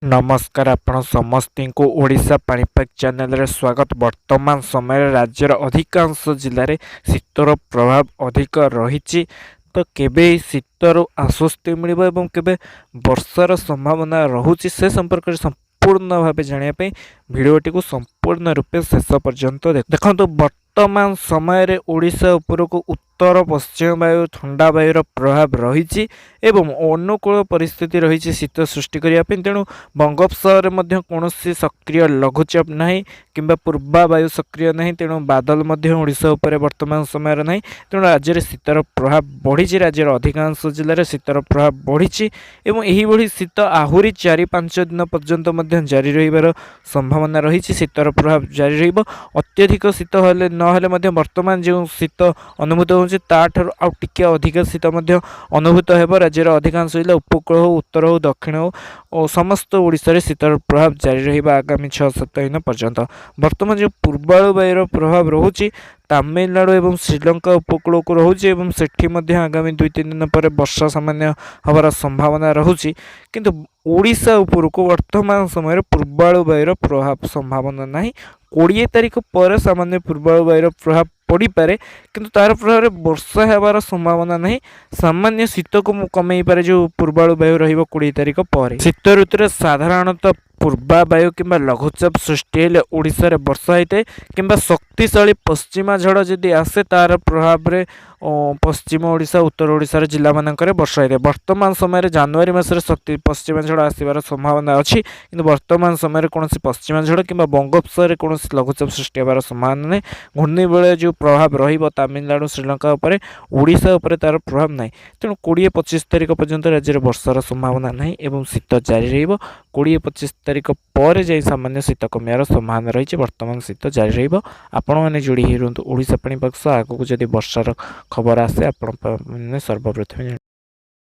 नमस्कार आपण समस्त को ओडिशा पाणीपाग चैनल रे स्वागत। वर्तमान समय राज्यर अधिकांश जिले में शीतर प्रभाव अधिक रही। तो केबे शीतर आश्वस्ति मिल एवं केबे वर्षार संभावना रहुची से संपर्क संपूर्ण भाव जानापी भिडटी को संपूर्ण रूपे शेष पर्यंत देखो। वर्तमान समय ओडिशा उपरको उत्तर पश्चिम वायु ठंडा वायुर प्रभाव रही एवं अनुकूल परिस्थिति रही शीत सृष्टि करने। तेणु बंगोपसागर में कौन सक्रिय लघुचाप ना कि पूर्वा वायु सक्रिय ना, तेणु बादल ओडिशा उपर वर्तमान समय ना। तेणु राज्य में शीतर प्रभाव बढ़ी, राज्यर अधिकांश जिले में शीतर प्रभाव बढ़ी एवं यही शीत आहरी 4-5 दिन पर्यंत जारी रही संभावना रही। शीतर प्रभाव जारी रत्यधिक शीत हेले नहेले वर्तमान जो शीत अनुभूत हो टे अधिक शीत अनुभूत हो। राज्यर अधिकांश जिला उपकूल हो, उत्तर हो, दक्षिण हो और समस्त ओडिशा रे शीतर प्रभाव जारी रहिबा आगामी 6-7 दिन पर्यंत। वर्तमान जो पूर्वाणु वायुर प्रभाव रोचे तमिलनाडु एवं श्रीलंका उपकूल को रोचे से आगामी 2-3 दिन पर वर्षा सामान्य हबार संभावना रोचे। किंतु ओडिशा उपरको वर्तमान समय पूर्वाणु वायुर प्रभाव संभावना ना। 20 तारीख पर सामान्य पूर्वाणु वायुर प्रभाव पड़ पारे किंतु तार प्रभाव वर्षा होबार संभावना नहीं। सामान्य शीत को कमे पारे जो पूर्वाणु वायु रहिबो 20 तारीख पर। शीत ऋतु साधारणतः पूर्वा वायु कि लघुचाप सृष्टि हेले ओडिशा रे वर्षा होता है कि शक्तिशाली पश्चिमा झड़ जदि आसे तार प्रभाव में पश्चिम ओडिशा उत्तर ओडिशा जिला मानक वर्षा होता है। वर्तमान समय जनवरी मासरे शक्ति पश्चिमा झड़ आसबार संभावना अच्छी किंतु वर्तमान समय कौन पश्चिमा झड़ कि बंगोपसागर कौन लघुचाप सृष्टि होबार संभावना नहीं। घूर्णिबलय जो प्रभाव रमिलनाडु श्रीलंका उपर ओडिशा उपर तार प्रभाव ना। तेणु 20-25 तारीख पर्यंत राज्य में वर्षार संभावना ना एवं शीत जारी रही। 20-25 तारीख पर जाई सामान्य शीत कमियार संभावना रही। वर्तमान शीत जारी रही। जोड़ी रुहतु ओडिशा पाणीपाग आगक जदि वर्षार खबर आसे आप सर्वप्रथम